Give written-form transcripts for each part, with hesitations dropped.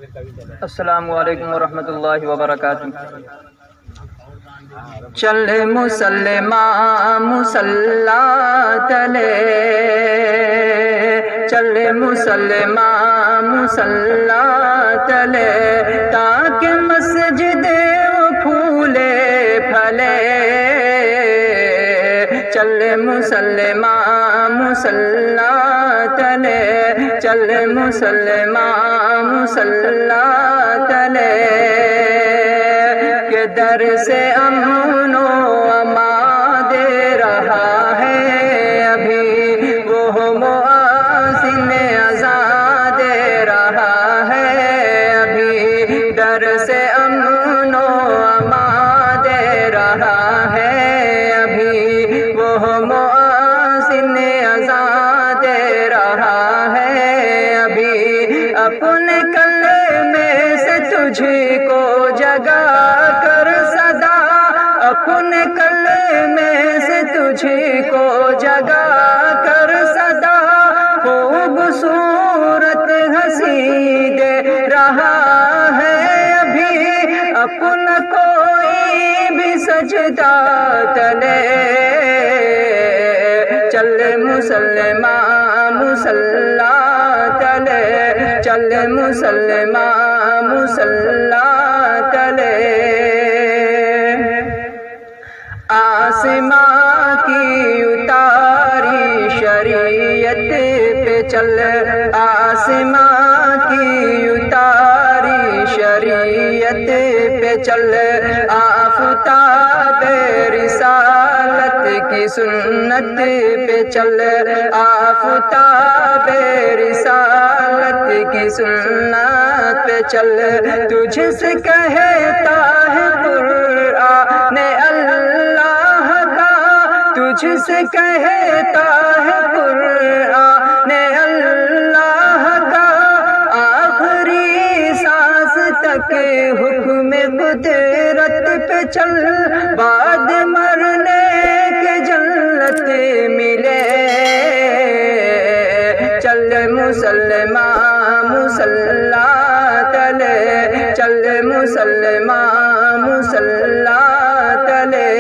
السلام علیکم ورحمۃ اللہ وبرکاتہ۔ چل مسلمان مصلا تلے، چل مسلمان مصلا تلے، تاکہ مسجد پھولے پھلے۔ چل مسلمان مصلا تلے، چل مسلمان مصلا تلے، کہ در سے امن و امان دے رہا ہے ابھی وہ مؤذن اذان دے رہا ہے ابھی، در سے امن و امان دے رہا ہے ابھی وہ مؤذن اذان دے رہا ہے ابھی۔ اپنے کلمے سے تجھ کو جگا کر صدا، اپنے کلمے سے تجھ کو جگا کر صدا، خوبصورت ہنسی دے رہا ہے ابھی، اپنا کوئی بھی سجدہ تلے۔ چل مسلمان مصلا تلے، چل مسلمان مصلا تلے، آسماں کی اتاری شریعت پہ چل، آسماں کی اتاری شریعت پہ چل، آفتاب رسالت کی سنت پہ چل، آفتاب رسالت کی سنت پہ چل، تجھ سے کہتا ہے قرآن اللہ کا، تجھ سے کہتا ہے قرآن اللہ کا، آخری سانس تک حکم قدرت پہ چل، بعد مرنے کے جنت ملے۔ چل مسلمان مصلا تلے، چل مسلمان مصلا تلے،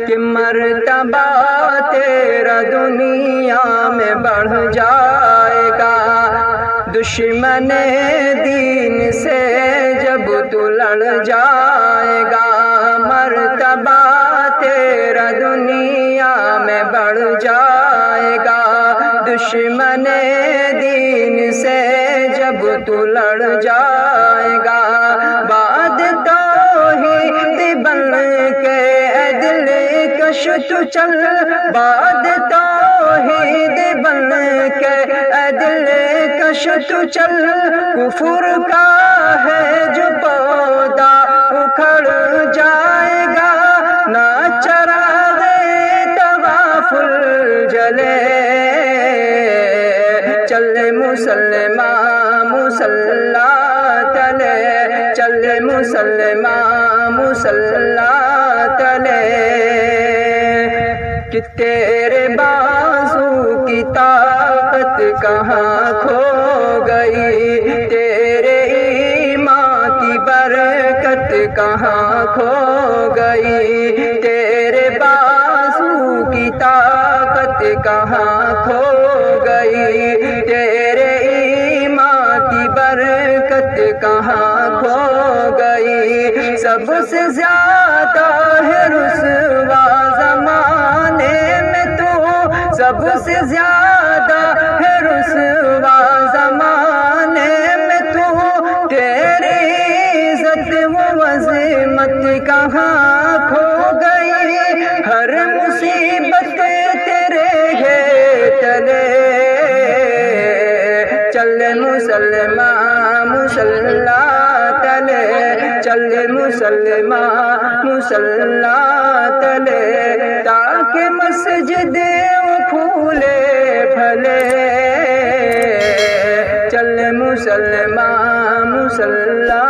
کہ مرتبہ تیرا دنیا میں بڑھ جائے گا، دشمن دین سے جب تو لڑ جائے گا، مرتبہ تیرا دنیا میں بڑھ جائے گا، دشمن دین سے جب تو لڑ جائے گا، بعد توحید بن کے اے دل کش تو چل، بعد توحید بن کے اے دل کش تو چل، کفر کا ہے جو پودا اکھڑ جائے گا، نہ چراغ تغافل جلے۔ چل مسلمان مصلا تلے، چل مسلمان مصلا تلے، کہ تیرے بازو کی طاقت کہاں کھو گئی، تیرے ایمان کی برکت کہاں کھو گئی، تیرے بازو کی طاقت کہاں کھو گئی، تیرے ایمان کی برکت کہاں کھو گئی، سب سے زیادہ ہے رسوا زمانے میں تو، سب سے زیادہ ہے رسوا زمانے میں تو، تیری عزت و عظمت کہاں کھو گئی، ہر مصیبت تیرے ہے تلے۔ چل مسلمان مصلا تلے، چل مسلمان مصلا تلے، تاکہ مسجد پھولے پھلے۔ چل مسلمان مصلا